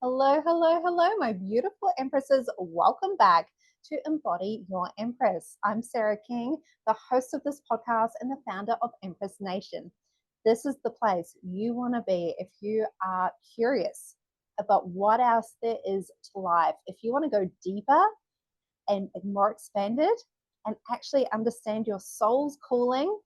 Hello, hello, hello, my beautiful empresses. Welcome back to Embody Your Empress. I'm Sarah King, the host of this podcast and the founder of Empress Nation. This is the place you want to be if you are curious about what else there is to life. If you want to go deeper and more expanded and actually understand your soul's calling,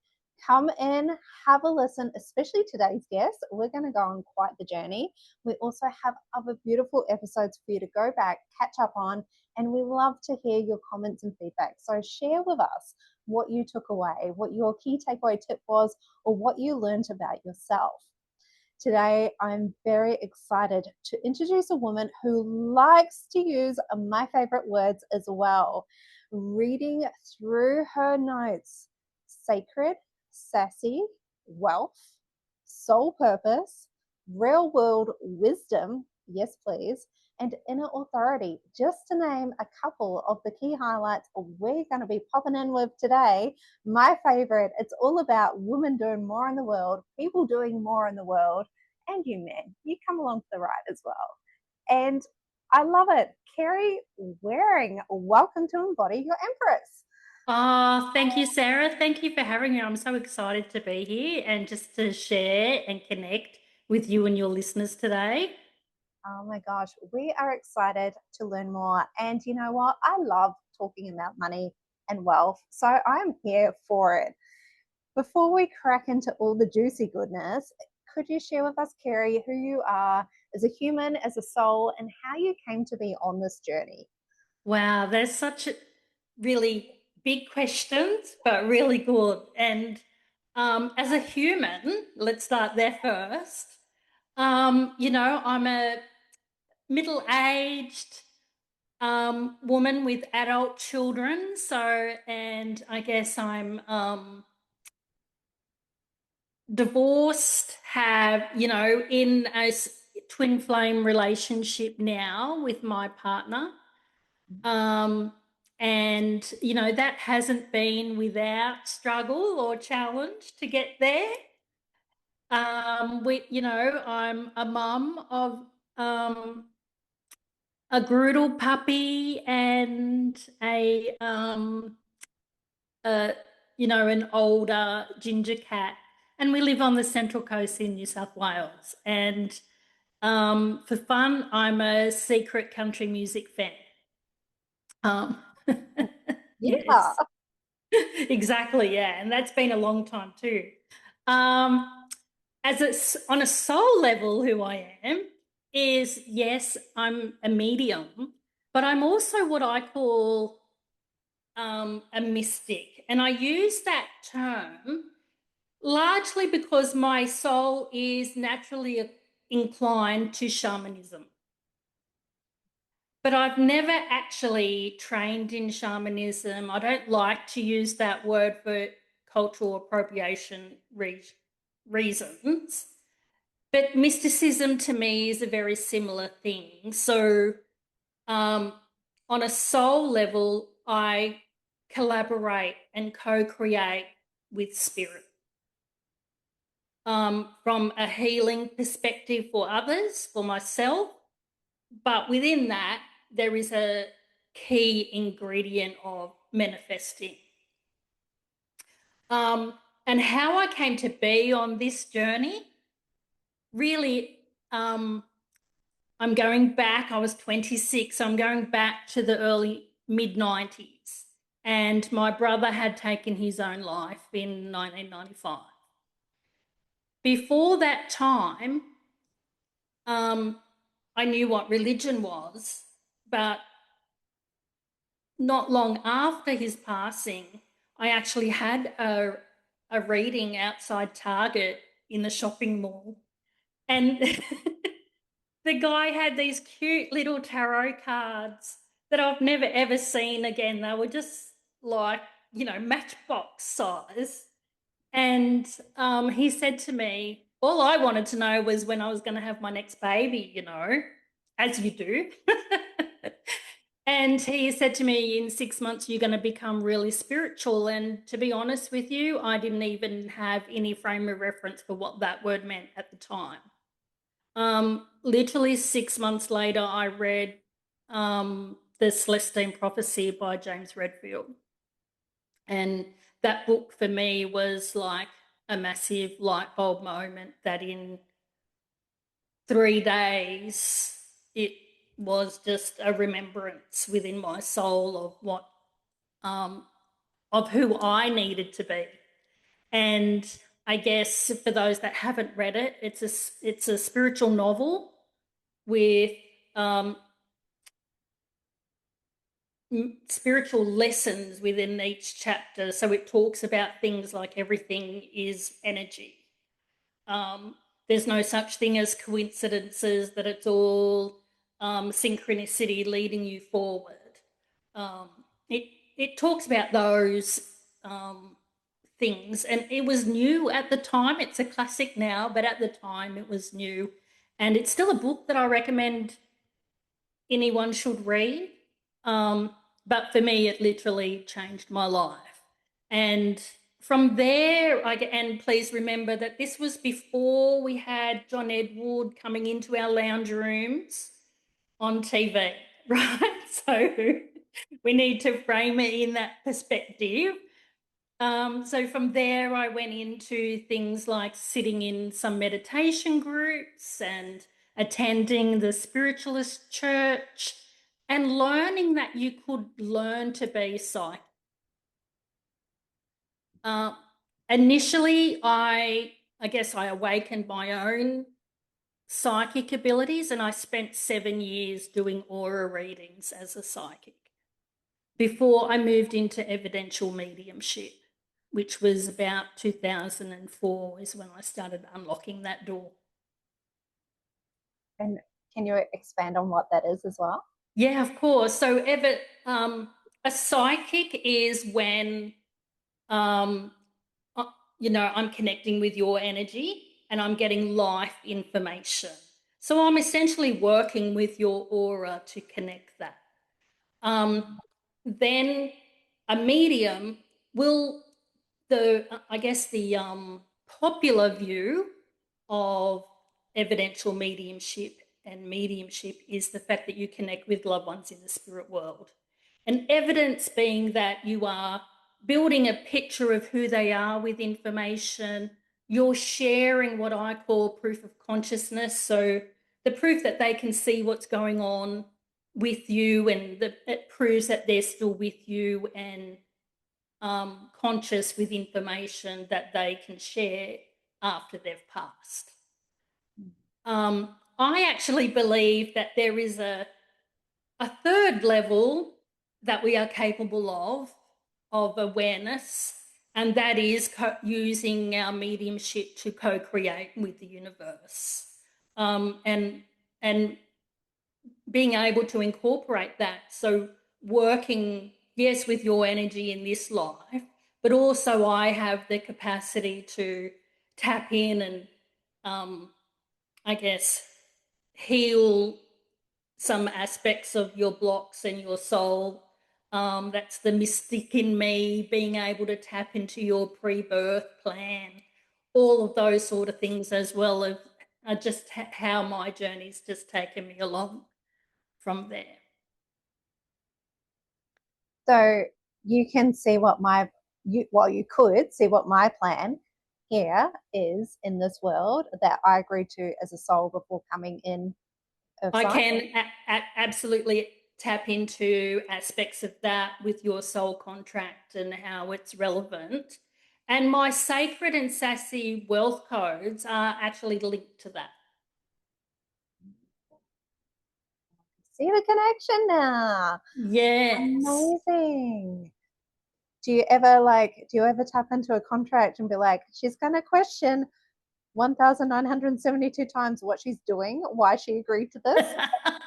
come in, have a listen, especially today's guest. We're going to go on quite the journey. We also have other beautiful episodes for you to go back, catch up on, and we love to hear your comments and feedback. So share with us what you took away, what your key takeaway tip was, or what you learned about yourself. Today, I'm very excited to introduce a woman who likes to use my favorite words as well. Reading through her notes, sacred, sassy, wealth, soul purpose, real world wisdom, yes, please, and inner authority, just to name a couple of the key highlights we're going to be popping in with today. My favorite, it's all about women doing more in the world, people doing more in the world, and you men, you come along for the ride as well. And I love it. Kerrie Wearing, welcome to Embody Your Empress. Oh, thank you, Sarah. Thank you for having me. I'm so excited to be here and just to share and connect with you and your listeners today. Oh my gosh, we are excited to learn more. And you know what? I love talking about money and wealth. So I'm here for it. Before we crack into all the juicy goodness, could you share with us, Kerrie, who you are as a human, as a soul, and how you came to be on this journey? Wow, there's such really big questions, but really good. And as a human, let's start there first. I'm a middle-aged woman with adult children. So, and I guess I'm divorced, have, in a twin flame relationship now with my partner. Um, and, that hasn't been without struggle or challenge to get there. I'm a mum of a Groodle puppy and a an older ginger cat, and we live on the Central Coast in New South Wales. And for fun, I'm a secret country music fan. Um, Yeah. yes, exactly. Yeah, and that's been a long time too. Um, on a soul level, who I am is, yes, I'm a medium, but I'm also what I call a mystic. And I use that term largely because my soul is naturally inclined to shamanism. But I've never actually trained in shamanism. I don't like to use that word for cultural appropriation reasons. But mysticism to me is a very similar thing. So, um, on a soul level, I collaborate and co create with spirit. From a healing perspective for others, for myself. But within that, there is a key ingredient of manifesting. And how I came to be on this journey, really, I'm going back. I was 26. So I'm going back to the early mid 90s. And my brother had taken his own life in 1995. Before that time, um, I knew what religion was, but not long after his passing, I actually had a reading outside Target in the shopping mall. And the guy had these cute little tarot cards that I've never ever seen again. They were just like, matchbox size. And he said to me, all I wanted to know was when I was going to have my next baby, as you do. And he said to me, in 6 months, you're going to become really spiritual. And to be honest with you, I didn't even have any frame of reference for what that word meant at the time. Literally 6 months later, I read The Celestine Prophecy by James Redfield. And that book for me was like a massive light bulb moment that in 3 days, it was just a remembrance within my soul of what, of who I needed to be. And I guess for those that haven't read it, it's a spiritual novel with spiritual lessons within each chapter. So it talks about things like everything is energy. There's no such thing as coincidences, that it's all synchronicity leading you forward. It talks about those things, and it was new at the time. It's a classic now, but at the time it was new, and it's still a book that I recommend anyone should read. But for me, it literally changed my life. And from there, and please remember that this was before we had John Edward coming into our lounge rooms on TV, right? So we need to frame it in that perspective. So from there, I went into things like sitting in some meditation groups and attending the spiritualist church and learning that you could learn to be psychic. Initially, I guess I awakened my own psychic abilities, and I spent 7 years doing aura readings as a psychic before I moved into evidential mediumship, which was about 2004 is when I started unlocking that door. And can you expand on what that is as well? Yeah, of course. So a psychic is when, um, I'm connecting with your energy and I'm getting life information. So I'm essentially working with your aura to connect that. Then a medium will, I guess the popular view of evidential mediumship and mediumship is the fact that you connect with loved ones in the spirit world. And evidence being that you are building a picture of who they are with information. You're sharing what I call proof of consciousness. So the proof that they can see what's going on with you, and it proves that they're still with you and conscious with information that they can share after they've passed. I actually believe that there is a third level that we are capable of awareness, and that is using our mediumship to co-create with the universe, and being able to incorporate that. So working, yes, with your energy in this life, but also I have the capacity to tap in and, I guess, heal some aspects of your blocks and your soul. That's the mystic in me, being able to tap into your pre-birth plan, all of those sort of things, as well as just how my journey's just taken me along from there. So you can see what you could see what my plan here is in this world that I agreed to as a soul before coming in. I can absolutely tap into aspects of that with your soul contract and how it's relevant. And my Sacred and Sassy Wealth Codes are actually linked to that. See the connection now. Yes. Amazing. Do you ever tap into a contract and be like, she's going to question 1,972 times what she's doing, why she agreed to this?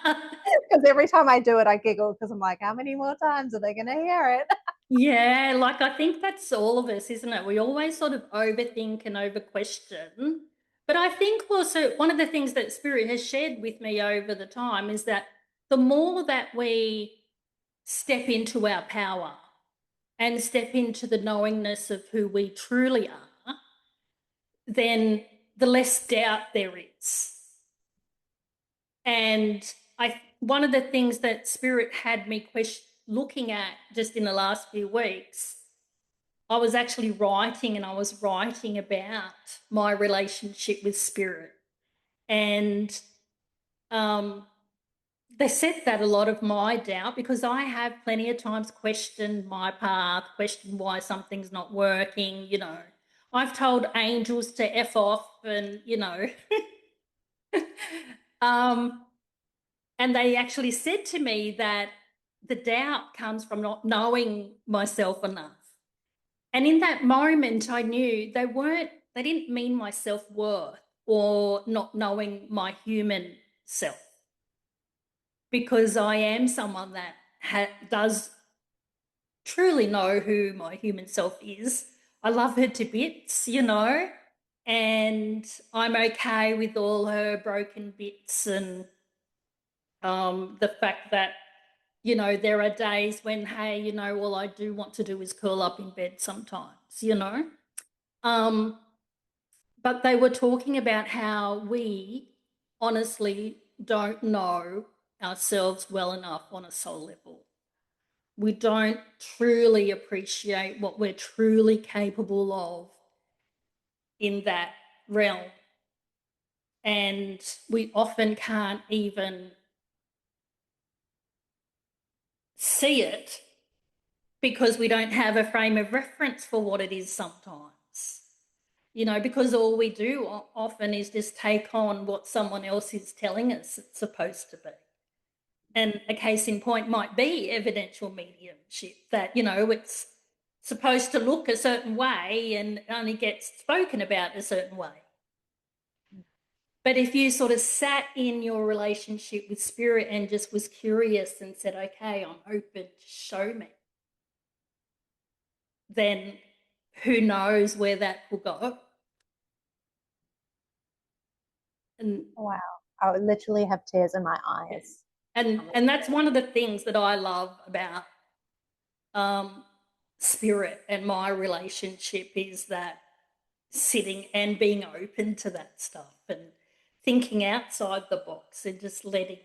Because every time I do it, I giggle because I'm like, how many more times are they going to hear it? Yeah, like I think that's all of us, isn't it? We always sort of overthink and over question. But I think also one of the things that Spirit has shared with me over the time is that the more that we step into our power and step into the knowingness of who we truly are, then the less doubt there is. And one of the things that Spirit had me looking at just in the last few weeks, I was actually writing, and I was writing about my relationship with Spirit. And they said that a lot of my doubt, because I have plenty of times questioned my path, questioned why something's not working, you know. I've told angels to F off, and, you know. And they actually said to me that the doubt comes from not knowing myself enough. And in that moment, I knew they didn't mean my self-worth or not knowing my human self. Because I am someone that does truly know who my human self is. I love her to bits, you know, and I'm okay with all her broken bits, and the fact that, you know, there are days when, hey, you know, all I do want to do is curl up in bed sometimes, you know. But they were talking about how we honestly don't know ourselves well enough on a soul level. We don't truly appreciate what we're truly capable of in that realm. And we often can't even see it because we don't have a frame of reference for what it is sometimes. You know, because all we do often is just take on what someone else is telling us it's supposed to be. And a case in point might be evidential mediumship, that, you know, it's supposed to look a certain way and only gets spoken about a certain way. But if you sort of sat in your relationship with Spirit and just was curious and said, okay, I'm open, show me, then who knows where that will go. And wow, I would literally have tears in my eyes. and that's one of the things that I love about Spirit and my relationship, is that sitting and being open to that stuff and thinking outside the box and just letting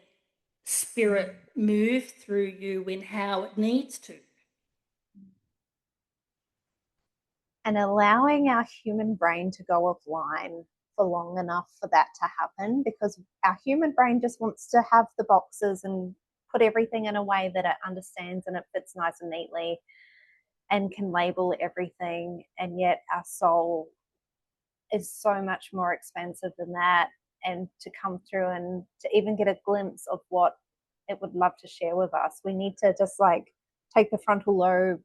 Spirit move through you in how it needs to. And allowing our human brain to go offline for long enough for that to happen, because our human brain just wants to have the boxes and put everything in a way that it understands and it fits nice and neatly and can label everything. And yet our soul is so much more expansive than that. And to come through and to even get a glimpse of what it would love to share with us, we need to just like take the frontal lobe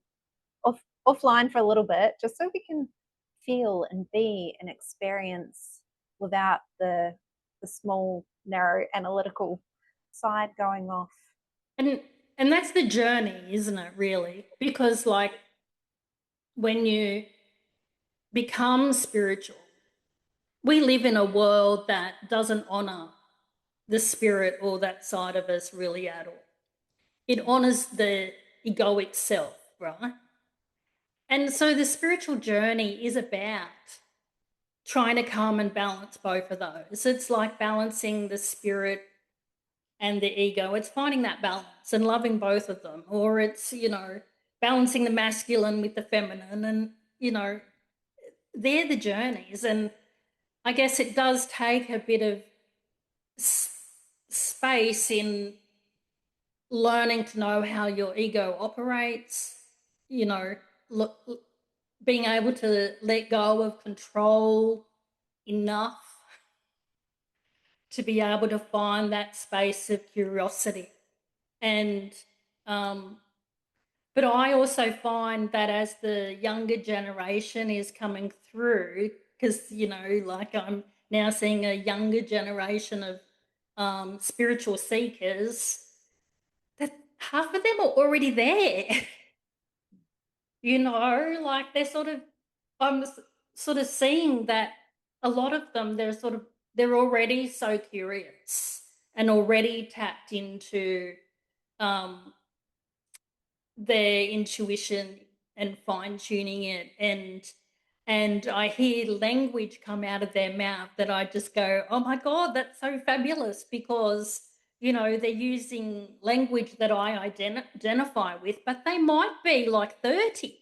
offline for a little bit, just so we can feel and be and experience without the small, narrow, analytical side going off. And that's the journey, isn't it, really? Because, like, when you become spiritual, we live in a world that doesn't honor the spirit or that side of us really at all. It honors the egoic self, right? And so the spiritual journey is about trying to come and balance both of those. It's like balancing the spirit and the ego. It's finding that balance and loving both of them. Or it's, you know, balancing the masculine with the feminine. And, you know, they're the journeys. And I guess it does take a bit of space in learning to know how your ego operates, you know, being able to let go of control enough to be able to find that space of curiosity. And but I also find that as the younger generation is coming through, because, you know, like, I'm now seeing a younger generation of spiritual seekers, that half of them are already there. You know, like, I'm sort of seeing that a lot of them, they're already so curious and already tapped into um, their intuition and fine tuning it. And and I hear language come out of their mouth that I just go, oh my God, that's so fabulous, because, they're using language that I identify with, but they might be like 30,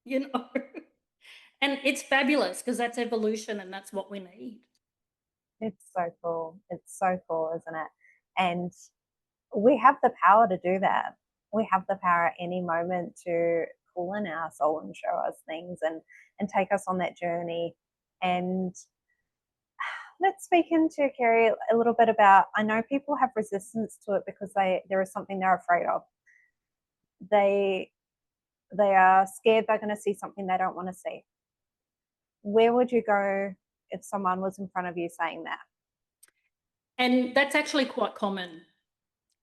you know. And it's fabulous because that's evolution and that's what we need. It's so cool. It's so cool, isn't it? And we have the power to do that. We have the power at any moment to pull in our soul and show us things and take us on that journey. And let's speak into, Kerrie, a little bit about, I know people have resistance to it because there is something they're afraid of. They are scared they're going to see something they don't want to see. Where would you go if someone was in front of you saying that? And that's actually quite common.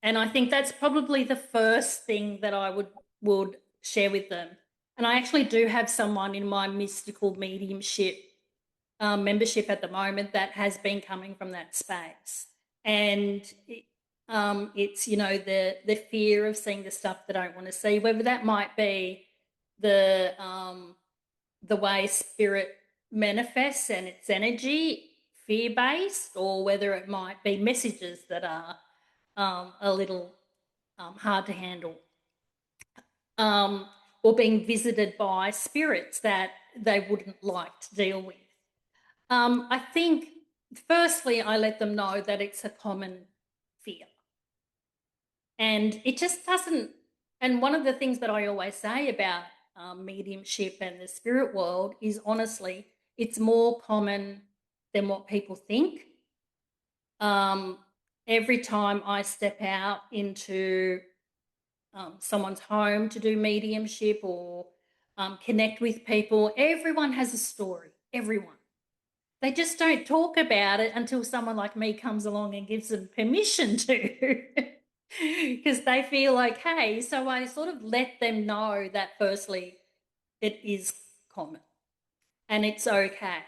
And I think that's probably the first thing that I would share with them. And I actually do have someone in my mystical mediumship membership at the moment that has been coming from that space. And it's, the fear of seeing the stuff they don't want to see, whether that might be the way spirit manifests and its energy, fear-based, or whether it might be messages that are a little hard to handle, or being visited by spirits that they wouldn't like to deal with. I think, firstly, I let them know that it's a common fear. And it just doesn't, and one of the things that I always say about mediumship and the spirit world is, honestly, it's more common than what people think. Every time I step out into someone's home to do mediumship or connect with people, everyone has a story. Everyone. They just don't talk about it until someone like me comes along and gives them permission to. Because they feel like, hey, so I sort of let them know that, firstly, it is common and it's okay.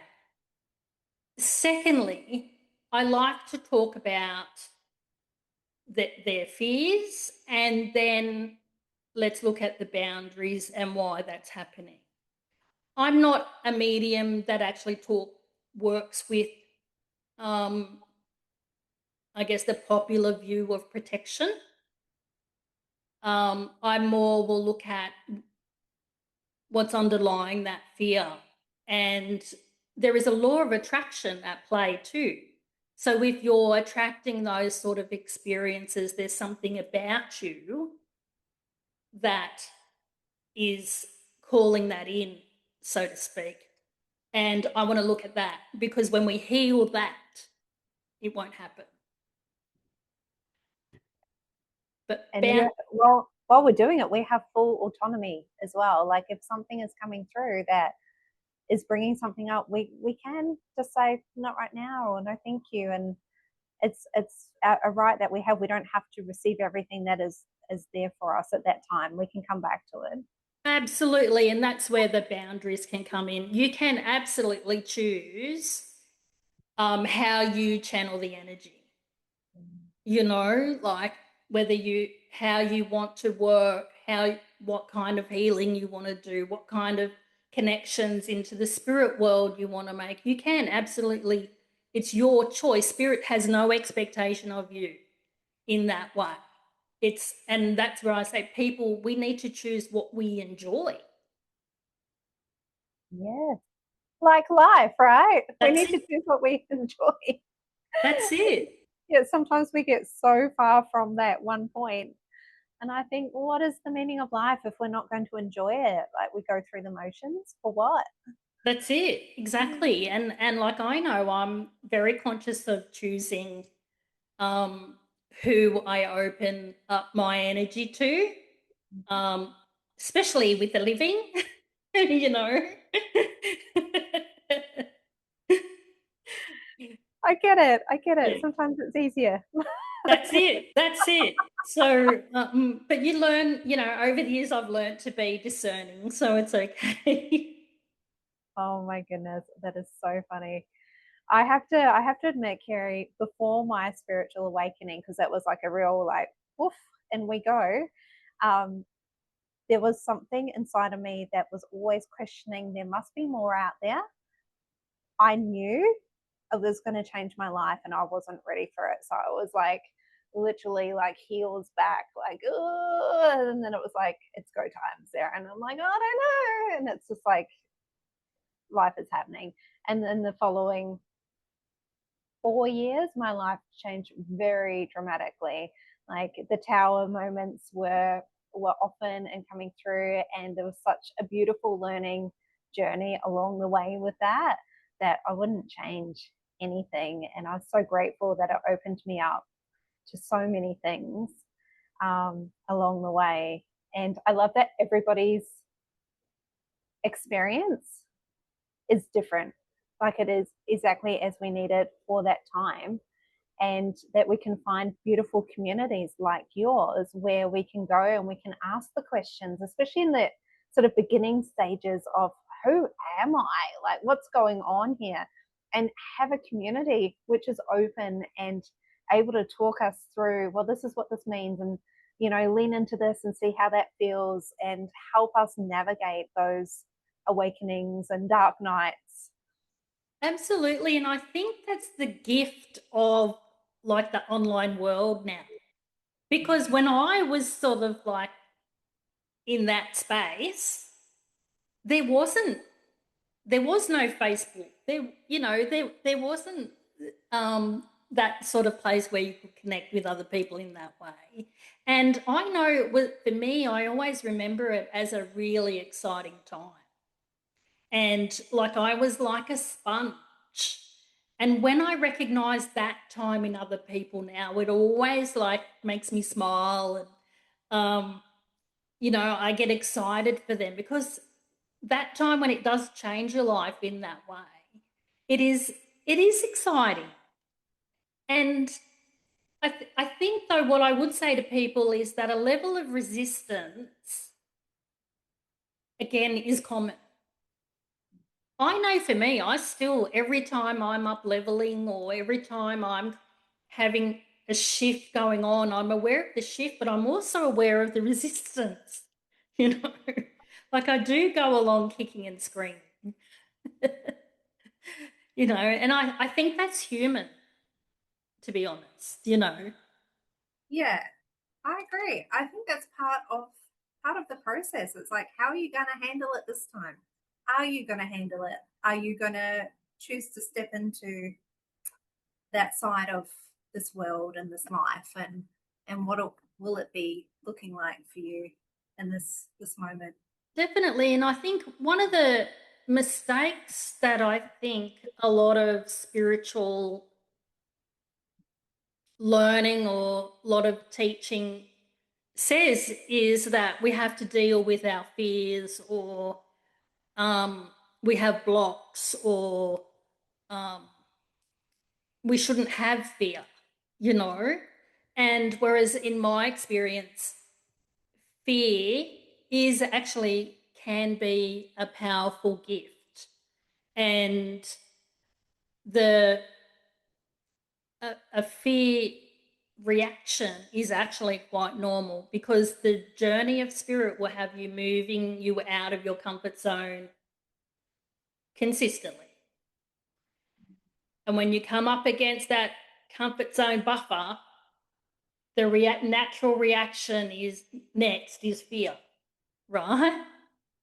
Secondly, I like to talk about their fears, and then let's look at the boundaries and why that's happening. I'm not a medium that actually works with, I guess, the popular view of protection. I more will look at what's underlying that fear. And there is a law of attraction at play too. So if you're attracting those sort of experiences, there's something about you that is calling that in, so to speak. And I want to look at that, because when we heal that, it won't happen. But while we're doing it, we have full autonomy as well. Like if something is coming through that is bringing something up, we can just say not right now, or no thank you. And it's a right that we have. We don't have to receive everything that is there for us at that time. We can come back to it. Absolutely. And that's where the boundaries can come in. You can absolutely choose how you channel the energy. Like how you want to work, what kind of healing you want to do, what kind of connections into the spirit world you want to make. You can absolutely, it's your choice. Spirit has no expectation of you in that way. And that's where I say, people, we need to choose what we enjoy. Yes. Like life, right? That's we need to choose what we enjoy. That's it. Yeah, sometimes we get so far from that one point. And I think, well, what is the meaning of life if we're not going to enjoy it? Like we go through the motions for what? That's it. Exactly. And like, I know I'm very conscious of choosing who I open up my energy to, especially with the living, you know. I get it. Yeah. Sometimes it's easier. That's it. That's it. So, but you learn, over the years I've learned to be discerning, so it's okay. Oh my goodness, that is so funny. I have to admit, Kerrie, before my spiritual awakening, because that was like a real like woof, and we go. Um, there was something inside of me that was always questioning, there must be more out there. I knew it was going to change my life and I wasn't ready for it. So I was like, literally like heels back, like, oh, and then it was like, it's go time, Sarah. And I'm like, oh, I don't know. And it's just like, life is happening. And then the following 4 years, my life changed very dramatically. Like the tower moments were often and coming through, and there was such a beautiful learning journey along the way with that I wouldn't change anything. And I was so grateful that it opened me up to so many things along the way. And I love that everybody's experience is different. Like it is exactly as we need it for that time. And that we can find beautiful communities like yours where we can go and we can ask the questions, especially in the sort of beginning stages of who am I? Like, what's going on here? And have a community which is open and able to talk us through, well, this is what this means. And, you know, lean into this and see how that feels and help us navigate those awakenings and dark nights. Absolutely. And I think that's the gift of like the online world now. Because when I was sort of like in that space, there was no Facebook. There wasn't that sort of place where you could connect with other people in that way. And I know for me, I always remember it as a really exciting time. And like I was like a sponge. And when I recognize that time in other people now, it always like makes me smile and I get excited for them because that time when it does change your life in that way, it is exciting. And I think though what I would say to people is that a level of resistance again is common. I know for me, I still, every time I'm up leveling or every time I'm having a shift going on, I'm aware of the shift, but I'm also aware of the resistance, you know. Like I do go along kicking and screaming, and I think that's human, to be honest, Yeah, I agree. I think that's part of the process. It's like, how are you going to handle it this time? Are you going to handle it? Are you going to choose to step into that side of this world and this life, and what will it be looking like for you in this moment? Definitely. And I think one of the mistakes that I think a lot of spiritual learning or a lot of teaching says is that we have to deal with our fears or we have blocks or um, we shouldn't have fear, you know. And whereas in my experience, fear is actually can be a powerful gift. And the a fear reaction is actually quite normal because the journey of spirit will have you moving you out of your comfort zone consistently. And when you come up against that comfort zone buffer, the natural reaction is next is fear, right?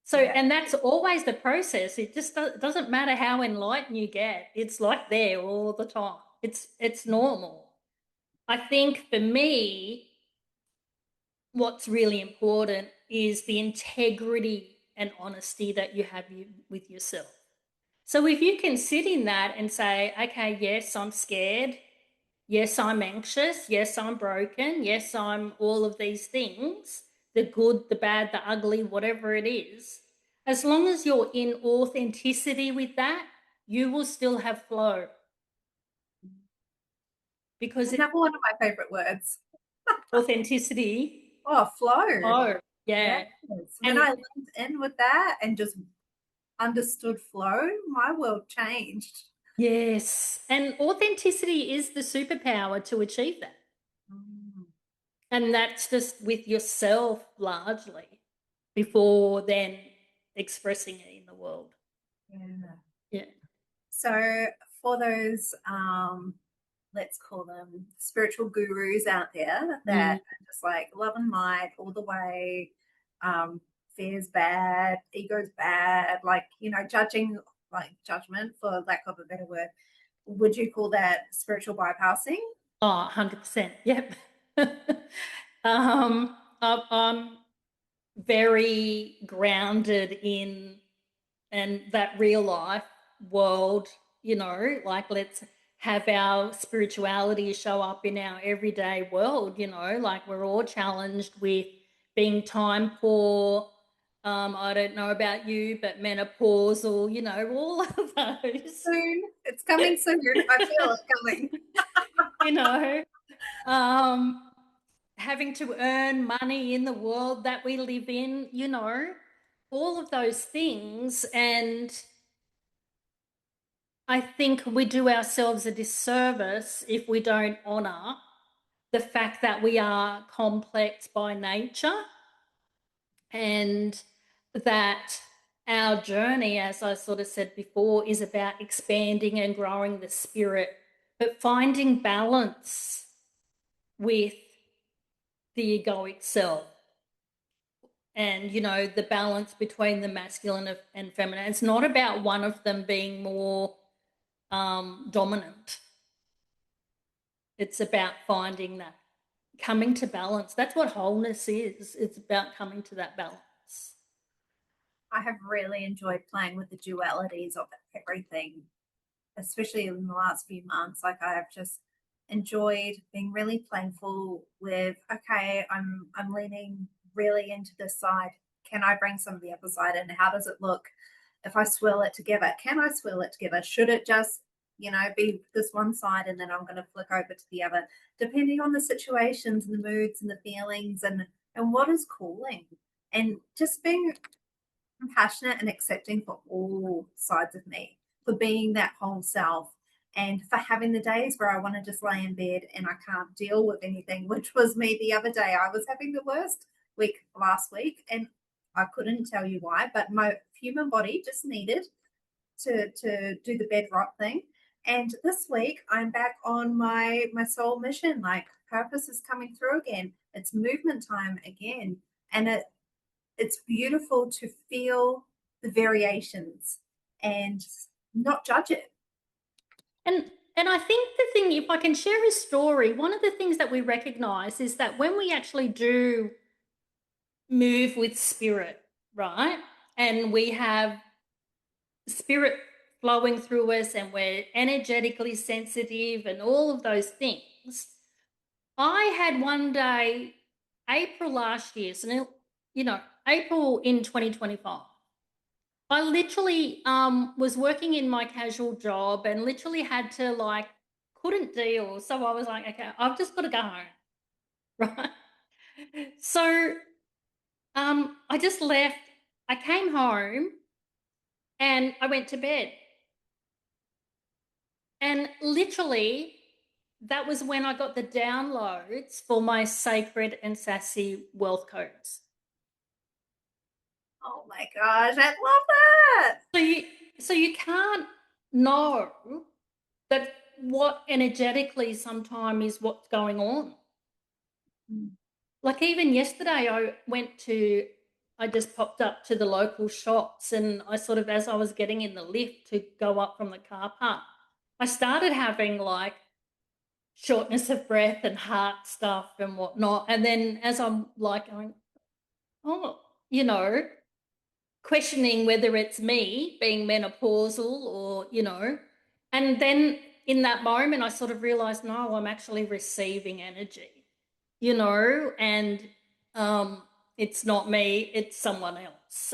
So, Yeah. and that's always the process. It just doesn't matter how enlightened you get. It's like there all the time. It's normal. I think for me, what's really important is the integrity and honesty that you have with yourself. So if you can sit in that and say, okay, yes, I'm scared. Yes, I'm anxious. Yes, I'm broken. Yes, I'm all of these things, the good, the bad, the ugly, whatever it is. As long as you're in authenticity with that, you will still have flow. Because Another one of my favorite words. authenticity. Oh, flow. Oh, yeah. Yes. When And I linked in with that and just understood flow, my world changed. yes, and authenticity is the superpower to achieve that. Mm. And that's just with yourself largely. before then expressing it in the world. Yeah. So for those, let's call them spiritual gurus out there that are just like love and light all the way, fear's bad, ego's bad, like, judging, like judgment for lack of a better word. Would you call that spiritual bypassing? Oh, 100%. Yep. I'm very grounded in and that real life world, like let's have our spirituality show up in our everyday world, like we're all challenged with being time poor. I don't know about you, but menopausal, all of those. Soon. It's coming soon. I feel it coming. you know, um, having to earn money in the world that we live in, all of those things. And I think we do ourselves a disservice if we don't honor the fact that we are complex by nature and that our journey, as I sort of said before, is about expanding and growing the spirit, but finding balance with the egoic self. And, the balance between the masculine and feminine. It's not about one of them being more dominant. It's about finding that, coming to balance. That's what wholeness is. It's about coming to that balance. I have really enjoyed playing with the dualities of everything, especially in the last few months. Like, I have just enjoyed being really playful with, okay, I'm leaning really into this side. Can I bring some of the other side in? How does it look if I swirl it together? Can I swirl it together? Should it just, be this one side and then I'm going to flick over to the other, depending on the situations and the moods and the feelings and what is calling, and just being compassionate and accepting for all sides of me, for being that whole self, and for having the days where I want to just lay in bed and I can't deal with anything, which was me the other day. I was having the worst week last week and I couldn't tell you why, but my human body just needed to do the bed rot thing. And this week I'm back on my soul mission. Like, purpose is coming through again. It's movement time again. And it's beautiful to feel the variations and not judge it. And I think the thing, if I can share a story, one of the things that we recognize is that when we actually do move with spirit, right? And we have spirit flowing through us and we're energetically sensitive and all of those things. I had one day, April last year, so, April in 2025. I literally was working in my casual job and literally had to couldn't deal. So I was like, okay, I've just got to go home. Right. So I just left. I came home and I went to bed. And literally, that was when I got the downloads for my Sacred and Sassy Wealthcodes. Oh my gosh, I love that. So you can't know that what energetically sometimes is what's going on. Like even yesterday, I just popped up to the local shops and I sort of, as I was getting in the lift to go up from the car park, I started having shortness of breath and heart stuff and whatnot. And then as I'm going, oh, questioning whether it's me being menopausal or, and then in that moment, I sort of realized, no, I'm actually receiving energy, and it's not me, it's someone else.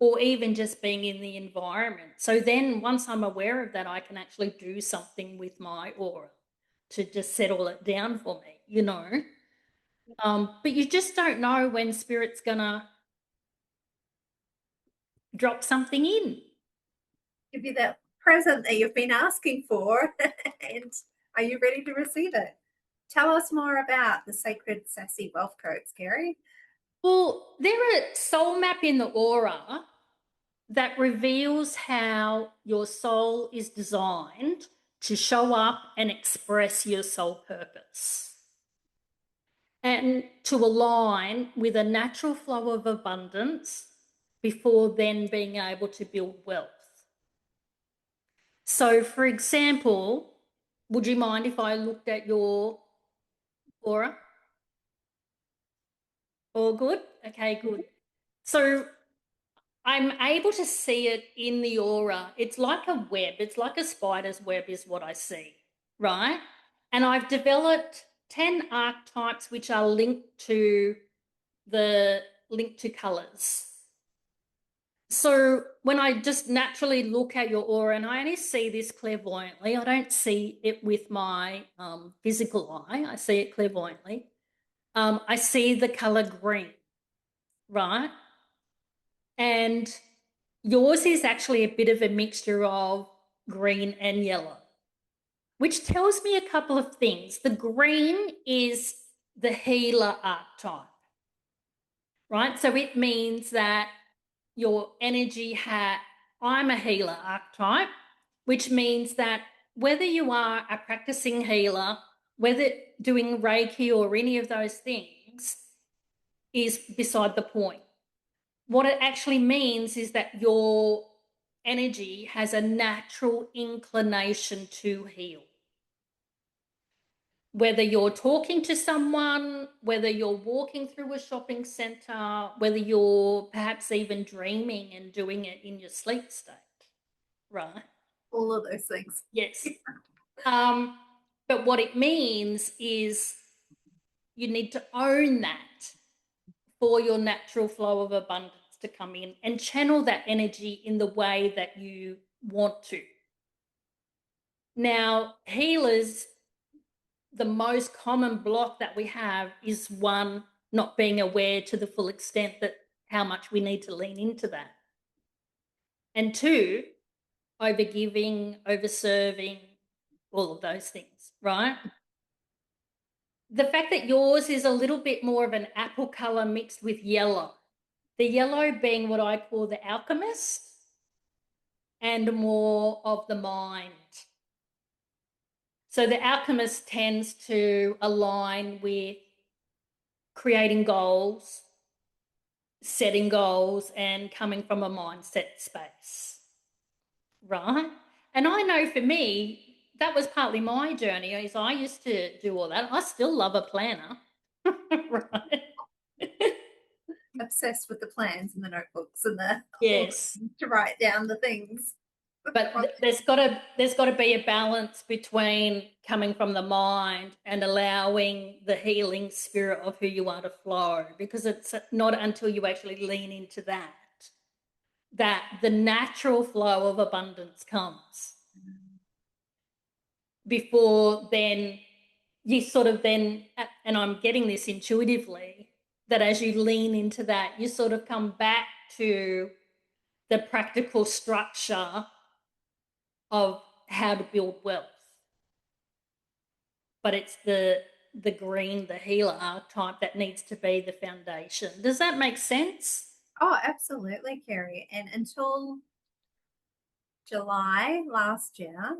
Or even just being in the environment. So then once I'm aware of that, I can actually do something with my aura to just settle it down for me, But you just don't know when spirit's gonna drop something in. Give you that present that you've been asking for. And are you ready to receive it? Tell us more about the Sacred Sassy Wealthcodes, Kerrie. Well, they're a soul map in the aura that reveals how your soul is designed to show up and express your soul purpose and to align with a natural flow of abundance before then being able to build wealth. So, for example, would you mind if I looked at your aura? All good? Okay, good. So I'm able to see it in the aura. It's like a web. It's like a spider's web is what I see, right? And I've developed 10 archetypes which are linked to colors. So when I just naturally look at your aura, and I only see this clairvoyantly, I don't see it with my physical eye. I see it clairvoyantly. I see the color green, right? And yours is actually a bit of a mixture of green and yellow, which tells me a couple of things. The green is the healer archetype, right? So it means that your energy I'm a healer archetype, which means that whether you are a practicing healer, whether doing Reiki or any of those things is beside the point. What it actually means is that your energy has a natural inclination to heal. Whether you're talking to someone, whether you're walking through a shopping centre, whether you're perhaps even dreaming and doing it in your sleep state, right? All of those things. Yes. But what it means is you need to own that for your natural flow of abundance to come in and channel that energy in the way that you want to. Now, healers, the most common block that we have is one, not being aware to the full extent that how much we need to lean into that. And two, overgiving, overserving, all of those things, right? The fact that yours is a little bit more of an apple color mixed with yellow, the yellow being what I call the alchemist and more of the mind. So the alchemist tends to align with creating goals, setting goals, and coming from a mindset space, right? And I know for me, that was partly my journey, is I used to do all that. I still love a planner, right? Obsessed with the plans and the notebooks and the Yes. to write down the things. But there's got to be a balance between coming from the mind and allowing the healing spirit of who you are to flow, because it's not until you actually lean into that the natural flow of abundance comes. Before then, you sort of then, and I'm getting this intuitively, that as you lean into that, you sort of come back to the practical structure of how to build wealth. But it's the green, the healer archetype that needs to be the foundation. Does that make sense? Oh, absolutely, Kerrie. And until July last year,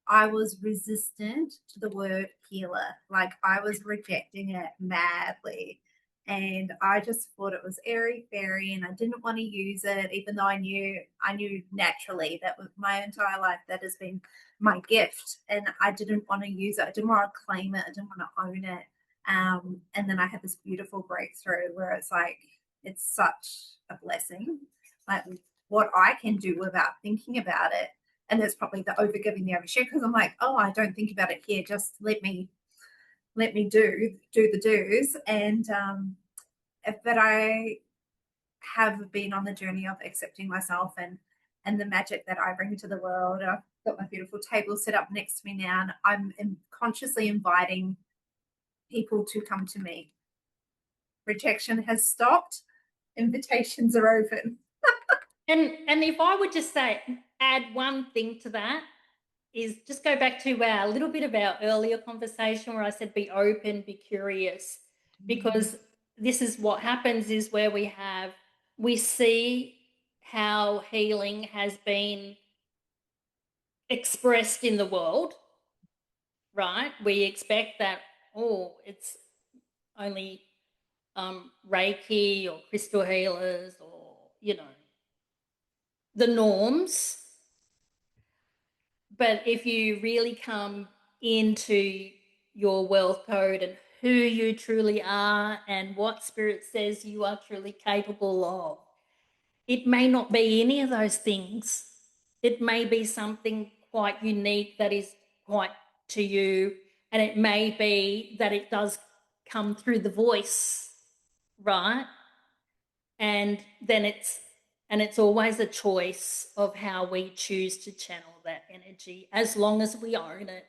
I was resistant to the word healer. Like I was rejecting it madly. And I just thought it was airy fairy and I didn't want to use it, even though I knew naturally that with my entire life that has been my gift. And I didn't want to use it. I didn't want to claim it. I didn't want to own it. And then I had this beautiful breakthrough where it's like it's such a blessing. Like what I can do without thinking about it. And that's probably the overgiving, the overshare, because I'm like, oh, I don't think about it here. Just let me do the do's. And but I have been on the journey of accepting myself and the magic that I bring to the world. I've got my beautiful table set up next to me now, and I'm consciously inviting people to come to me. Rejection has stopped. Invitations are open. And if I would just say, add one thing to that, is just go back to a little bit of our earlier conversation where I said be open, be curious, because this is what happens is where we see how healing has been expressed in the world, right? We expect that, oh, it's only Reiki or crystal healers or, the norms. But if you really come into your wealth code and who you truly are and what spirit says you are truly capable of, it may not be any of those things. It may be something quite unique that is quite to you, and it may be that it does come through the voice, right? And then it's always a choice of how we choose to channel that energy, as long as we own it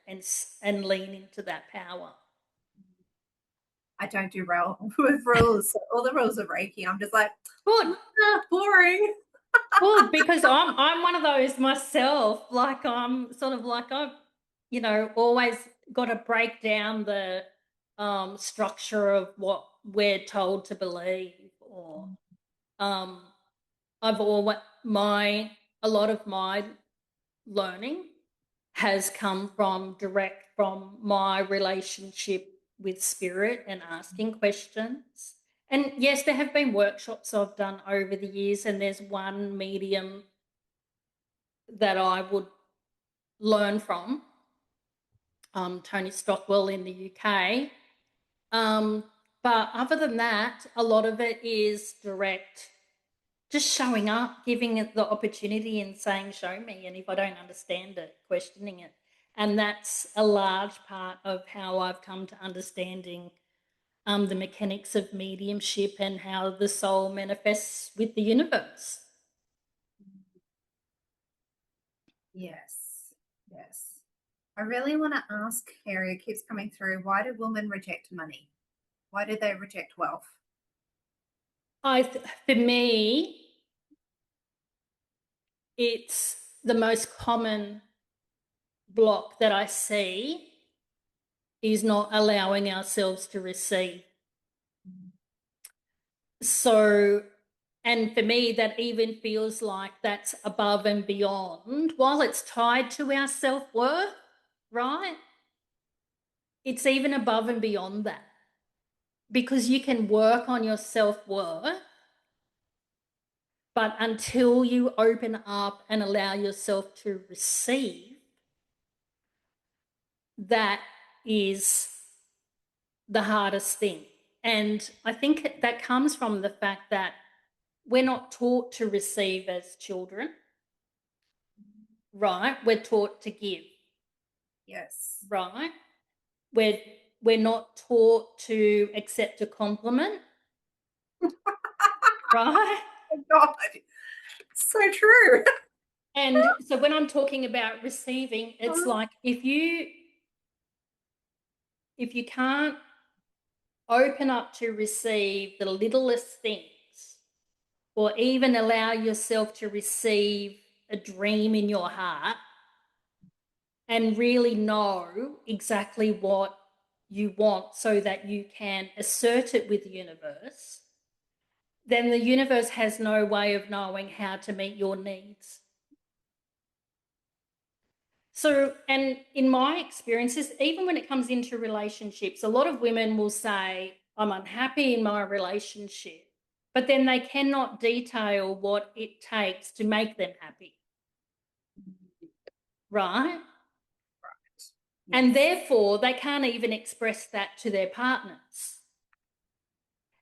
and lean into that power. I don't do with rules. All the rules of Reiki, I'm just like, good, boring. Good, because I'm one of those myself. Like I'm sort of like I've always got to break down the structure of what we're told to believe, or I've always a lot of my learning has come direct from my relationship with spirit and asking questions. And yes, there have been workshops I've done over the years, and there's one medium that I would learn from, Tony Stockwell in the UK. But other than that, a lot of it is direct, just showing up, giving it the opportunity and saying, show me. And if I don't understand it, questioning it. And that's a large part of how I've come to understanding the mechanics of mediumship and how the soul manifests with the universe. Yes, yes. I really want to ask Kerrie, it keeps coming through, why do women reject money? Why do they reject wealth? For me, it's the most common block that I see is not allowing ourselves to receive. So, and for me, that even feels like that's above and beyond. While it's tied to our self-worth, right? It's even above and beyond that. Because you can work on your self-worth, but until you open up and allow yourself to receive, that is the hardest thing. And I think that comes from the fact that we're not taught to receive as children, right? We're taught to give. Yes. Right? We're not taught to accept a compliment. Right? Oh God, so true. And so when I'm talking about receiving, it's like if you can't open up to receive the littlest things, or even allow yourself to receive a dream in your heart and really know exactly what you want so that you can assert it with the universe, then the universe has no way of knowing how to meet your needs. So, and in my experiences, even when it comes into relationships, a lot of women will say, I'm unhappy in my relationship, but then they cannot detail what it takes to make them happy. Right? Yes. And therefore, they can't even express that to their partners.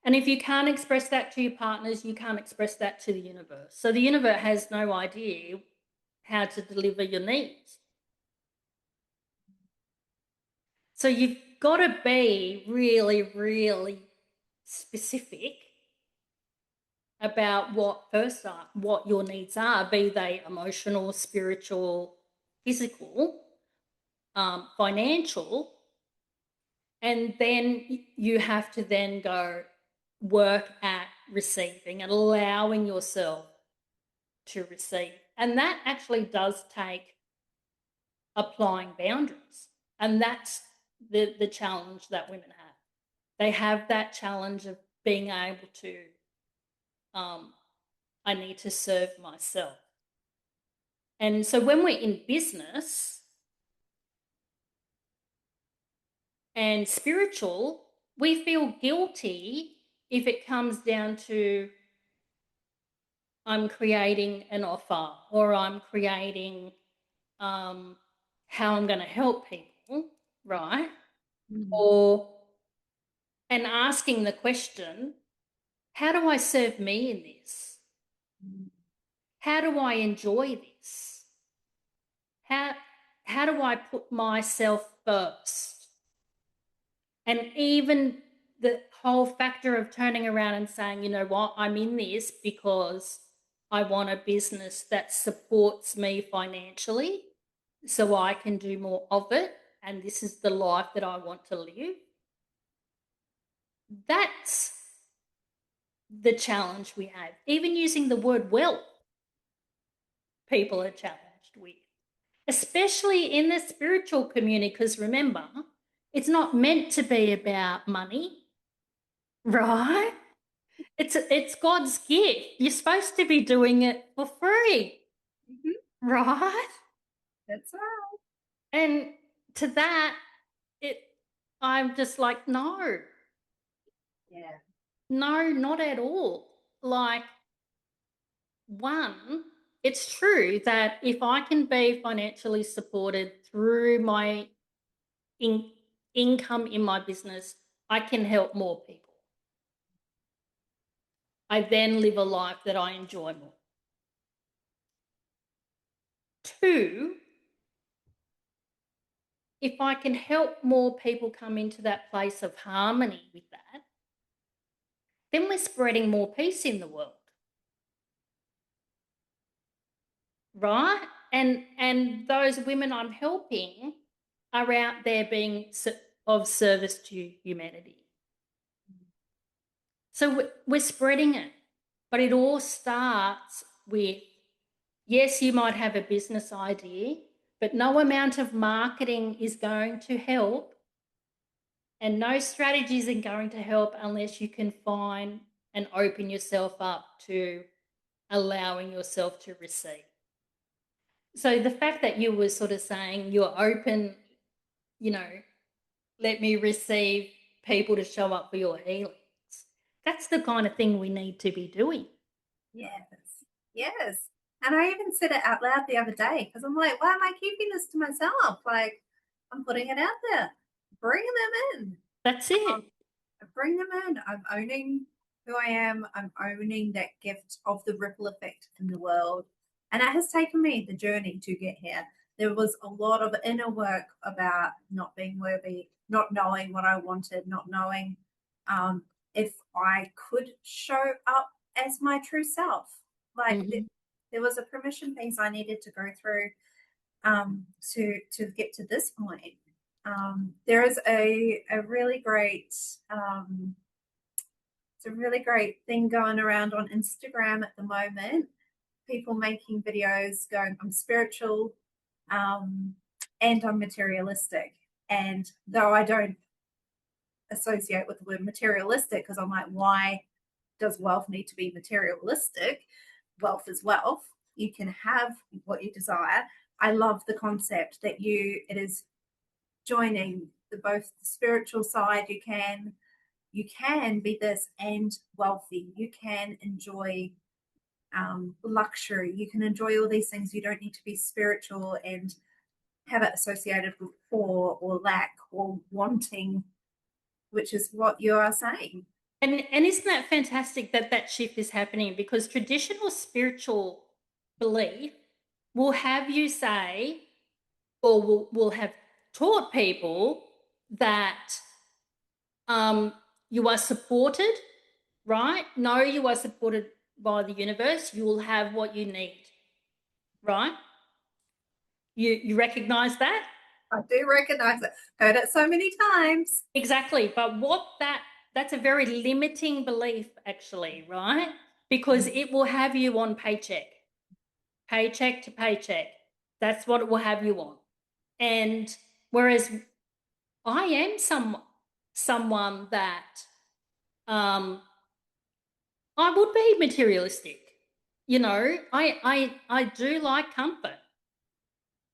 And if you can't express that to your partners, you can't express that to the universe. So the universe has no idea how to deliver your needs. So you've got to be really, really specific about what your needs are, be they emotional, spiritual, physical, financial. And then you have to then go work at receiving and allowing yourself to receive. And that actually does take applying boundaries. And that's the challenge that women have. They have that challenge of being able to, I need to serve myself. And so when we're in business and spiritual, we feel guilty if it comes down to I'm creating an offer or I'm creating how I'm going to help people, right? And asking the question, how do I serve me in this? How do I enjoy this? How do I put myself first? And even the whole factor of turning around and saying, you know what, I'm in this because I want a business that supports me financially so I can do more of it. And this is the life that I want to live. That's the challenge we have. Even using the word wealth, people are challenged with, especially in the spiritual community, because remember, it's not meant to be about money, right? It's God's gift. You're supposed to be doing it for free, right? That's right. And to that, I'm just like, no, not at all. Like, one, it's true that if I can be financially supported through my income in my business, I can help more people. I then live a life that I enjoy more. Two, if I can help more people come into that place of harmony with that, then we're spreading more peace in the world. Right? And those women I'm helping are out there being of service to humanity. So we're spreading it. But it all starts with, yes, you might have a business idea, but no amount of marketing is going to help. And no strategies are going to help unless you can find and open yourself up to allowing yourself to receive. So the fact that you were sort of saying you're open, you know, let me receive people to show up for your healings, that's the kind of thing we need to be doing. Yes. Yes. And I even said it out loud the other day because I'm like, why am I keeping this to myself? Like, I'm putting it out there, bringing them in. That's it. Bring them in. I'm owning who I am. I'm owning that gift of the ripple effect in the world. And it has taken me the journey to get here. There was a lot of inner work about not being worthy, not knowing what I wanted, not knowing if I could show up as my true self. Like there was a permission piece I needed to go through to get to this point. There is a really great it's a really great thing going around on Instagram at the moment. People making videos going, I'm spiritual and I'm materialistic. And though I don't associate with the word materialistic, because I'm like, why does wealth need to be materialistic? Wealth is wealth. You can have what you desire. I love the concept that it is joining both the spiritual side. You can be this and wealthy. You can enjoy luxury. You can enjoy all these things. You don't need to be spiritual and have it associated with poor or lack or wanting, which is what you are saying. And isn't that fantastic that shift is happening? Because traditional spiritual belief will have you say, or will have taught people that you are supported, right? No, you are supported by the universe. You will have what you need, right? You recognize that? I do recognize it. Heard it so many times. Exactly. But that's a very limiting belief, actually, right? Because it will have you on paycheck to paycheck. That's what it will have you on. And whereas I am someone that I would be materialistic. You know, I do like comfort.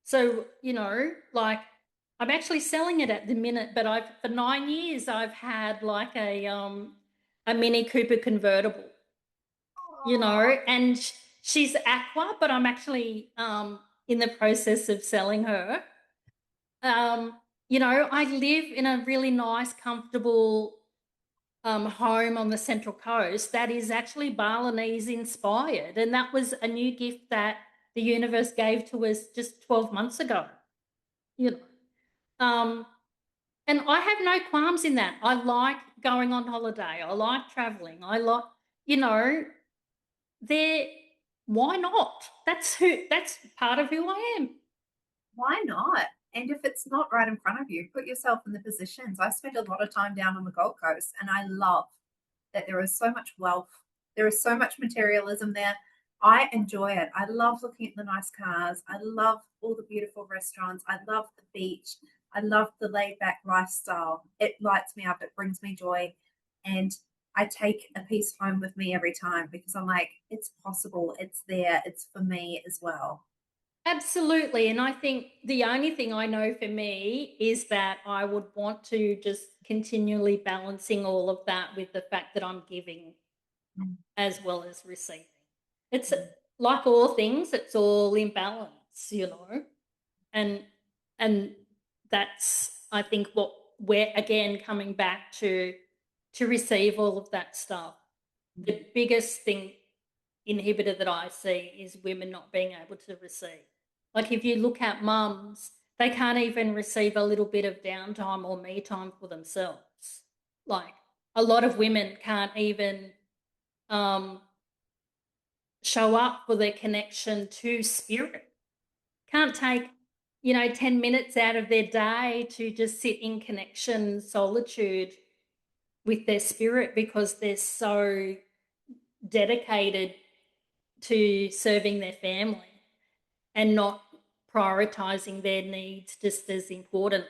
So, you know, like I'm actually selling it at the minute, but I've for 9 years I've had like a Mini Cooper convertible, you Oh, know, and she's aqua, but I'm actually in the process of selling her. Um, you know, I live in a really nice, comfortable home on the Central Coast that is actually Balinese inspired. And that was a new gift that the universe gave to us just 12 months ago. You know, um, and I have no qualms in that. I like going on holiday. I like traveling. I like, you know, there. Why not? That's part of who I am. why not? And if it's not right in front of you, put yourself in the positions. I spend a lot of time down on the Gold Coast and I love that there is so much wealth. There is so much materialism there. I enjoy it. I love looking at the nice cars. I love all the beautiful restaurants. I love the beach. I love the laid back lifestyle. It lights me up. It brings me joy. And I take a piece home with me every time because I'm like, it's possible. It's there. It's for me as well. Absolutely. And I think the only thing I know for me is that I would want to just continually balancing all of that with the fact that I'm giving Mm. as well as receiving. It's like all things, it's all in balance, you know. And and that's I think what we're again coming back to receive all of that stuff. The biggest thing inhibitor that I see is women not being able to receive. Like if you look at mums, they can't even receive a little bit of downtime or me time for themselves. Like a lot of women can't even um, show up for their connection to spirit. Can't take, you know, 10 minutes out of their day to just sit in connection, solitude with their spirit because they're so dedicated to serving their family and not prioritizing their needs just as importantly.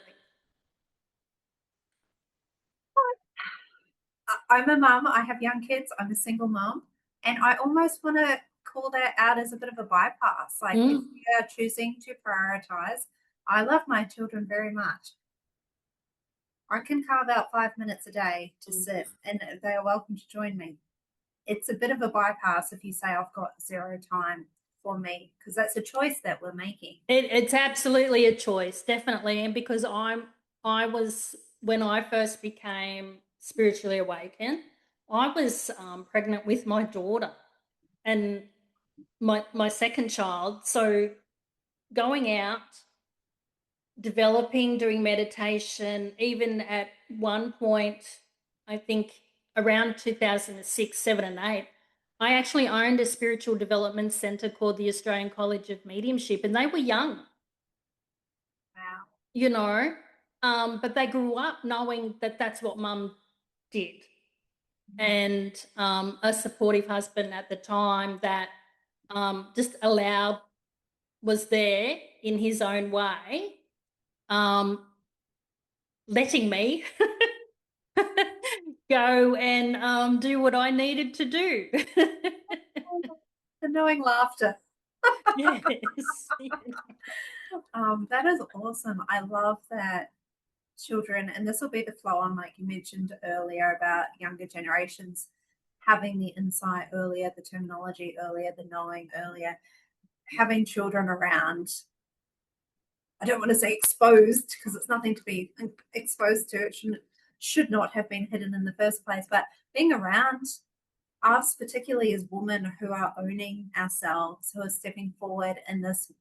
I'm a mum. I have young kids. I'm a single mum. And I almost want to call that out as a bit of a bypass. Like if Mm. we are choosing to prioritize, I love my children very much. I can carve out 5 minutes a day to sit and they are welcome to join me. It's a bit of a bypass if you say I've got zero time for me, because that's a choice that we're making. It's absolutely a choice, definitely. And because I was, when I first became spiritually awakened, I was pregnant with my daughter and my second child. So going out, developing, doing meditation, even at one point, I think around 2006, 7, and 8, I actually owned a spiritual development center called the Australian College of Mediumship, and they were young, Wow. you know, but they grew up knowing that that's what mum did. And a supportive husband at the time that just allowed, was there in his own way, um, letting me go and do what I needed to do. The knowing laughter. Yes. That is awesome. I love that children, and this will be the flow on, like you mentioned earlier, about younger generations having the insight earlier, the terminology earlier, the knowing earlier, having children around. I don't want to say exposed because it's nothing to be exposed to. It should not have been hidden in the first place, but being around us, particularly as women who are owning ourselves, who are stepping forward in this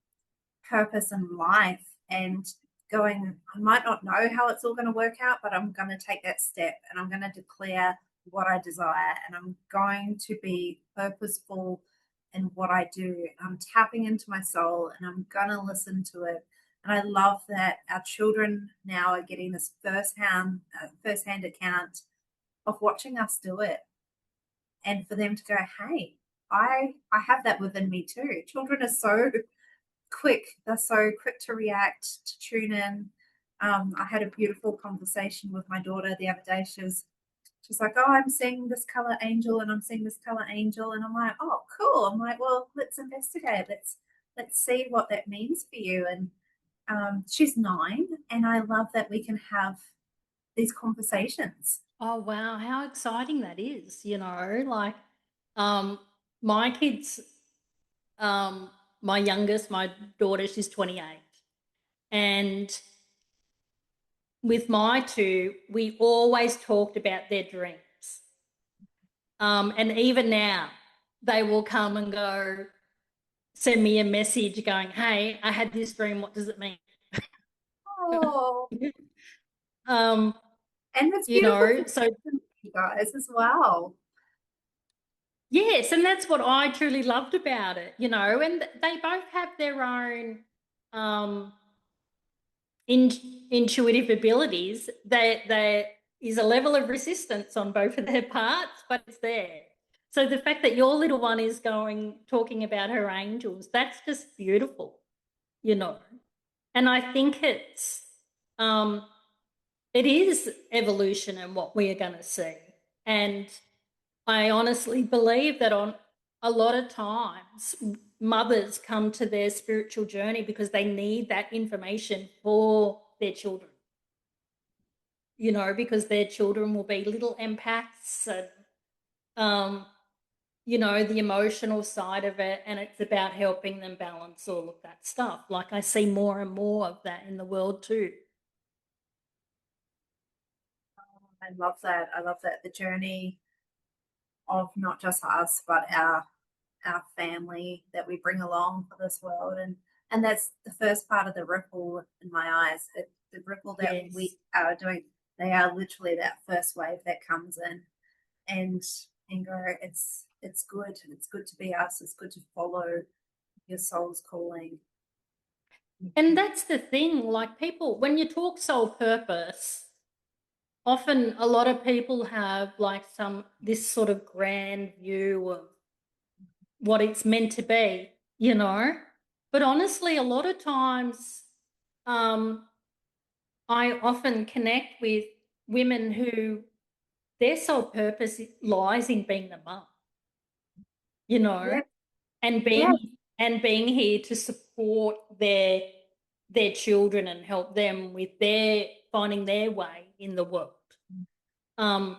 purpose in life and going, I might not know how it's all going to work out, but I'm going to take that step and I'm going to declare what I desire and I'm going to be purposeful in what I do. I'm tapping into my soul and I'm going to listen to it. And I love that our children now are getting this first-hand account of watching us do it, and for them to go, hey, I have that within me too. Children are so quick. They're so quick to react, to tune in. I had a beautiful conversation with my daughter the other day. She was she's like, oh, I'm seeing this color angel and I'm seeing this color angel. And I'm like, oh, cool. I'm like, well, let's investigate. Let's see what that means for you. And she's 9, and I love that we can have these conversations. Oh, wow. How exciting that is, like, my kids, my youngest, my daughter, she's 28. And with my two, we always talked about their dreams. And even now, they will come and go, send me a message going, hey, I had this dream. What does it mean? Oh, um, and it's beautiful so for you guys as well. yes, and that's what I truly loved about it, and they both have their own intuitive abilities. There is a level of resistance on both of their parts, but it's there. So the fact that your little one is talking about her angels, that's just beautiful, And I think it is evolution and what we are going to see. And I honestly believe that on a lot of times mothers come to their spiritual journey because they need that information for their children, because their children will be little empaths and, the emotional side of it. And it's about helping them balance all of that stuff. Like I see more and more of that in the world too. I love that. I love that. The journey of not just us, but our family that we bring along for this world. And that's the first part of the ripple in my eyes. The ripple that Yes. we are doing, they are literally that first wave that comes in and go, it's good. It's good to be us. It's good to follow your soul's calling. And that's the thing, like people, when you talk soul purpose, often a lot of people have like this sort of grand view of what it's meant to be, But honestly, a lot of times, I often connect with women who their sole purpose lies in being the mum, Yeah. and Yeah. being here to support their children and help them with their finding their way in the world. And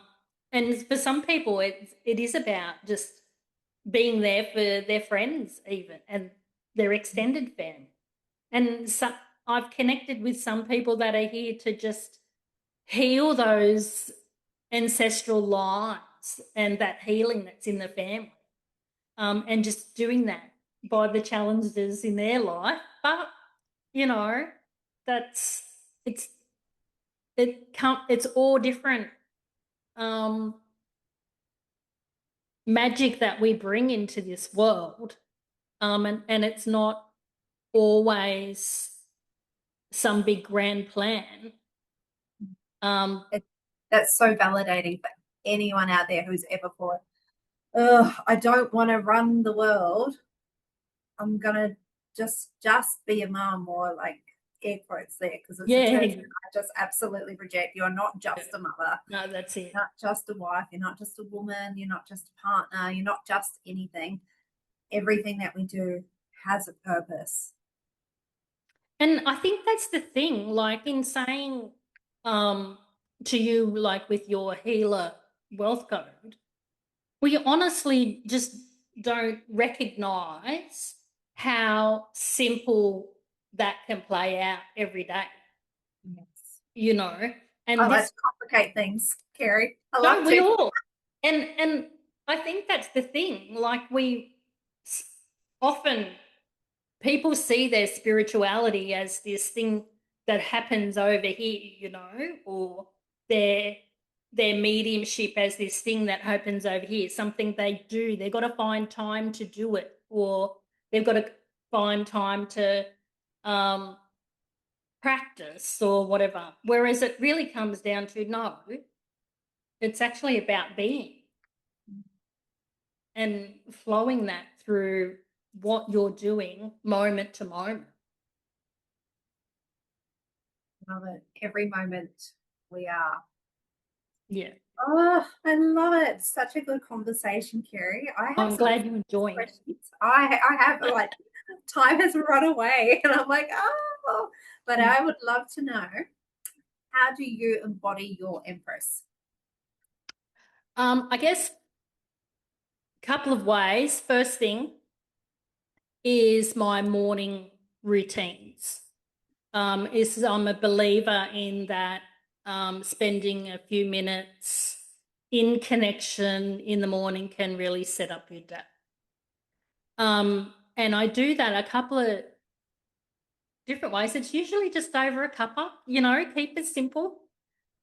for some people, it is about just being there for their friends, even, and their extended family. And I've connected with some people that are here to just heal those ancestral lines and that healing that's in the family, and just doing that by the challenges in their life. But that's it's all different magic that we bring into this world, and it's not always some big grand plan. That's so validating for anyone out there who's ever thought, oh, I don't want to run the world. I'm gonna just be a mom, or like air quotes there, because it's a term that I just absolutely reject. You're not just a mother. No, that's it. You're not just a wife. You're not just a woman. You're not just a partner. You're not just anything. Everything that we do has a purpose. And I think that's the thing, like in saying to you, like with your healer wealth code, we honestly just don't recognize how simple that can play out every day. Yes. And I like to complicate things, Kerrie. I love we to. all. And I think that's the thing. Like we often people see their spirituality as this thing that happens over here, or their mediumship as this thing that happens over here, something they do. They've got to find time to do it, or they've got to find time to practice or whatever. Whereas it really comes down to no, it's actually about being and flowing that through what you're doing moment to moment. Love it. Every moment we are. Yeah. Oh, I love it. Such a good conversation, Kerrie. I have I'm some glad you're enjoying it. questions. I have like time has run away, and I'm like, oh, but I would love to know, how do you embody your empress? I guess a couple of ways. First thing is my morning routines. Is I'm a believer in that spending a few minutes in connection in the morning can really set up your day. And I do that a couple of different ways. It's usually just over a cuppa, keep it simple.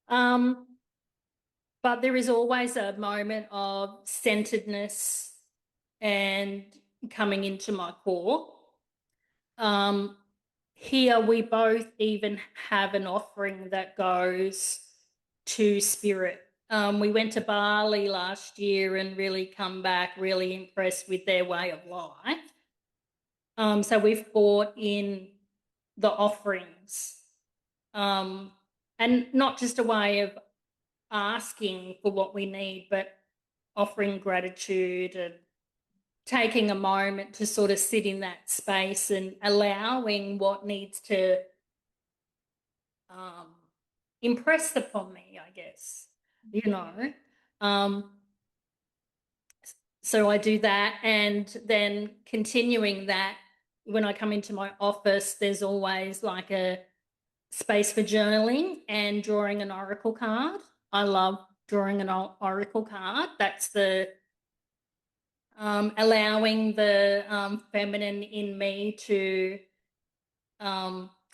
But there is always a moment of centeredness and coming into my core. Here we both even have an offering that goes to spirit. We went to Bali last year and really come back really impressed with their way of life. So we've brought in the offerings, and not just a way of asking for what we need, but offering gratitude and taking a moment to sort of sit in that space and allowing what needs to impress upon me, I guess, Um, so I do that, and then continuing that, when I come into my office, there's always like a space for journaling and drawing an oracle card. I love drawing an oracle card. That's the allowing the feminine in me to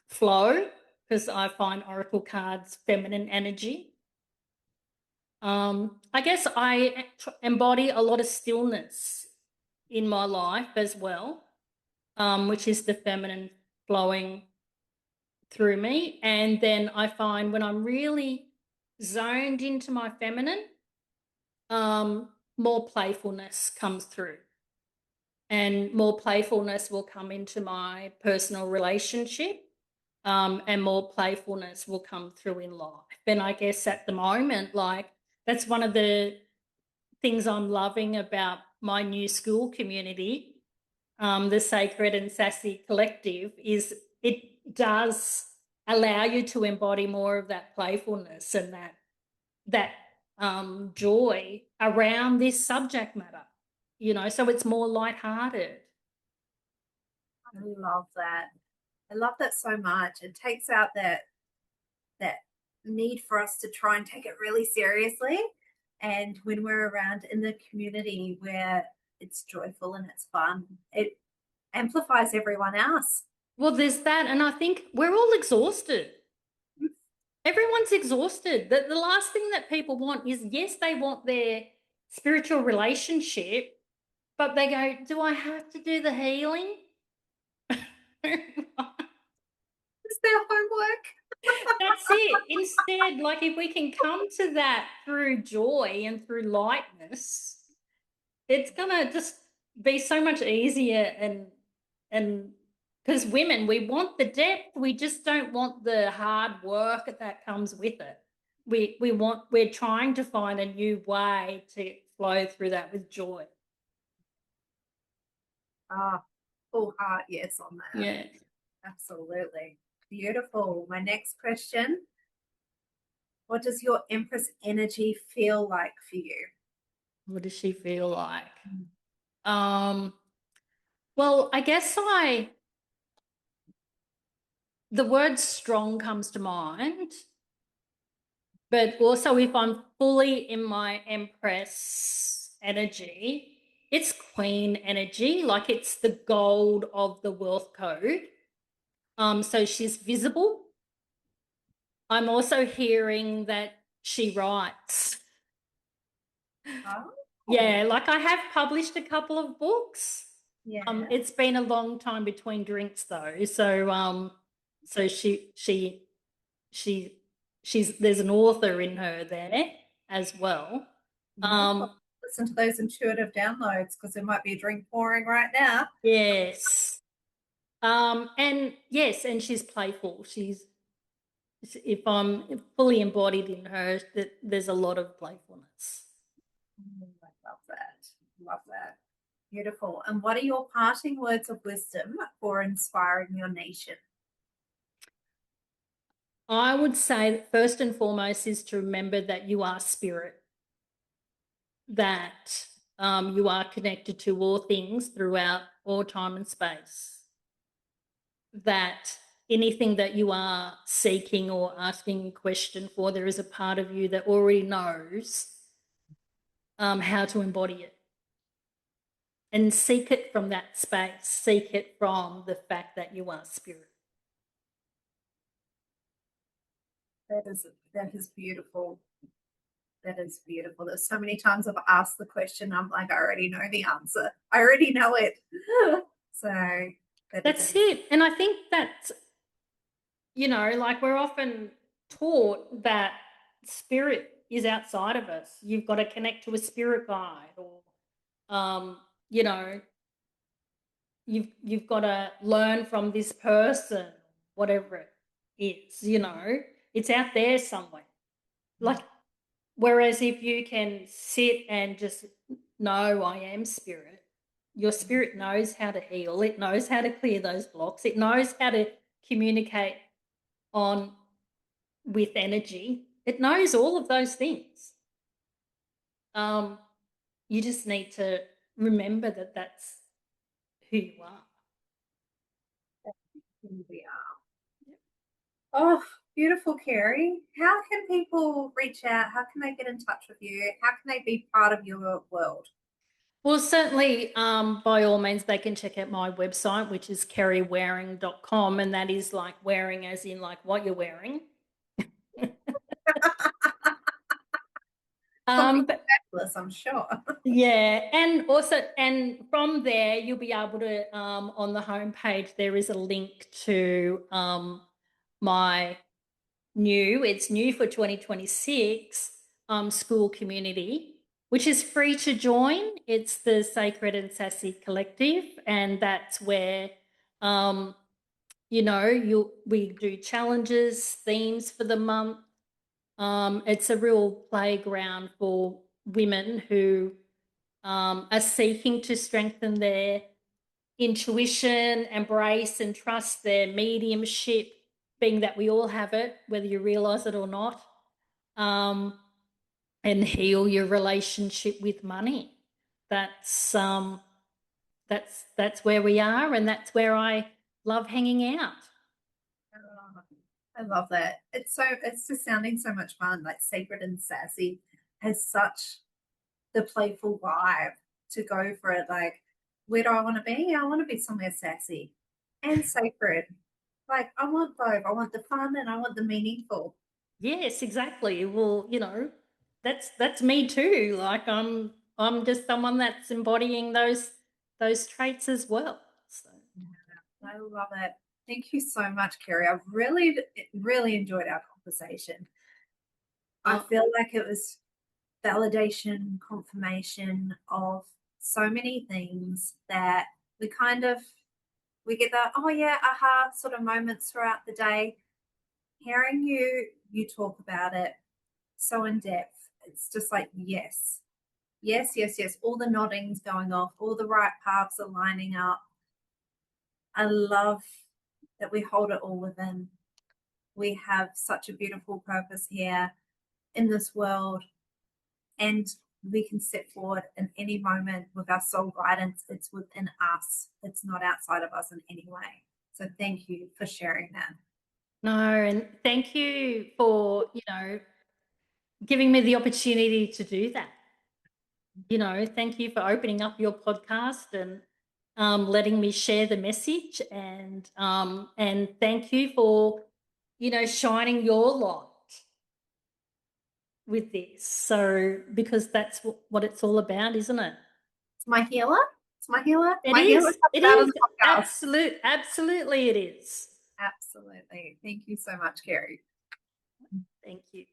flow, because I find oracle cards feminine energy. I guess I embody a lot of stillness in my life as well, which is the feminine flowing through me. And then I find when I'm really zoned into my feminine, more playfulness comes through. And more playfulness will come into my personal relationship, and more playfulness will come through in life. And I guess at the moment, like, that's one of the things I'm loving about my new school community, the Sacred and Sassy Collective, is it does allow you to embody more of that playfulness and that joy around this subject matter, so it's more lighthearted. I love that. I love that so much. It takes out that need for us to try and take it really seriously. And when we're around in the community where it's joyful and it's fun, it amplifies everyone else. Well, there's that, and I think we're all exhausted. Everyone's exhausted. The last thing that people want is, yes, they want their spiritual relationship, but they go, do I have to do the healing? It's their homework. That's it. Instead, like, if we can come to that through joy and through lightness, it's gonna just be so much easier. And because women, we want the depth, we just don't want the hard work that comes with it. We're trying to find a new way to flow through that with joy. Ah, full heart, yes, on that. Yeah. Absolutely. Beautiful. My next question. What does your Empress energy feel like for you? What does she feel like? Um, well, I guess the word strong comes to mind, but also if I'm fully in my Empress energy, it's Queen energy, like it's the gold of the wealth code. So she's visible. I'm also hearing that she writes. Oh, Yeah, like I have published a couple of books. yeah. It's been a long time between drinks though. So she's there's an author in her there as well. Listen to those intuitive downloads because there might be a drink pouring right now. Yes. And yes, and she's playful. if I'm fully embodied in her, that there's a lot of playfulness. I love that. Love that. Beautiful. And what are your parting words of wisdom for inspiring your nation? I would say that first and foremost is to remember that you are spirit, that you are connected to all things throughout all time and space, that anything that you are seeking or asking a question for, there is a part of you that already knows how to embody it. And seek it from that space, seek it from the fact that you are spirit. That is beautiful. That is beautiful. There's so many times I've asked the question, I'm like, I already know the answer. I already know it. So that's it. And I think that's, like we're often taught that spirit is outside of us. You've got to connect to a spirit guide, or you've got to learn from this person, whatever it is, it's out there somewhere. Like, whereas if you can sit and just know I am spirit, your spirit knows how to heal. It knows how to clear those blocks. It knows how to communicate on with energy. It knows all of those things. You just need to remember that that's who you are. Who we are. Yep. Oh, beautiful, Kerrie. How can people reach out? How can they get in touch with you? How can they be part of your world? Well, certainly, by all means, they can check out my website, which is kerriewearing.com, and that is like wearing as in like what you're wearing. Fabulous, I'm sure. Yeah, and from there you'll be able to on the homepage there is a link to my it's new for 2026 school community, which is free to join. It's the Sacred and Sassy Collective, and that's where we do challenges, themes for the month. It's a real playground for women who are seeking to strengthen their intuition, embrace and trust their mediumship, being that we all have it, whether you realize it or not, and heal your relationship with money. That's where we are, and that's where I love hanging out. I love that. It's just sounding so much fun. Like Sacred and Sassy has such the playful vibe to go for it. Like, where do I want to be? I want to be somewhere sassy and sacred. Like, I want both. I want the fun and I want the meaningful. Yes, exactly. Well, that's me too. Like I'm just someone that's embodying those traits as well. So. I love it. Thank you so much, Kerrie. I've really, really enjoyed our conversation. I feel like it was validation, confirmation of so many things that we get the, oh yeah, aha sort of moments throughout the day. Hearing you talk about it so in depth, it's just like, yes, yes, yes, yes. All the noddings going off, all the right paths are lining up. I love that we hold it all within. We have such a beautiful purpose here in this world, and we can step forward in any moment with our soul guidance. It's within us. It's not outside of us in any way. So thank you for sharing that. No, and thank you for, giving me the opportunity to do that. Thank you for opening up your podcast and letting me share the message, and thank you for, shining your light with this. So, because that's what it's all about, isn't it? It's my healer. It's my healer. It my is. Healer It is. Absolutely it is. Absolutely. Thank you so much, Kerrie. Thank you.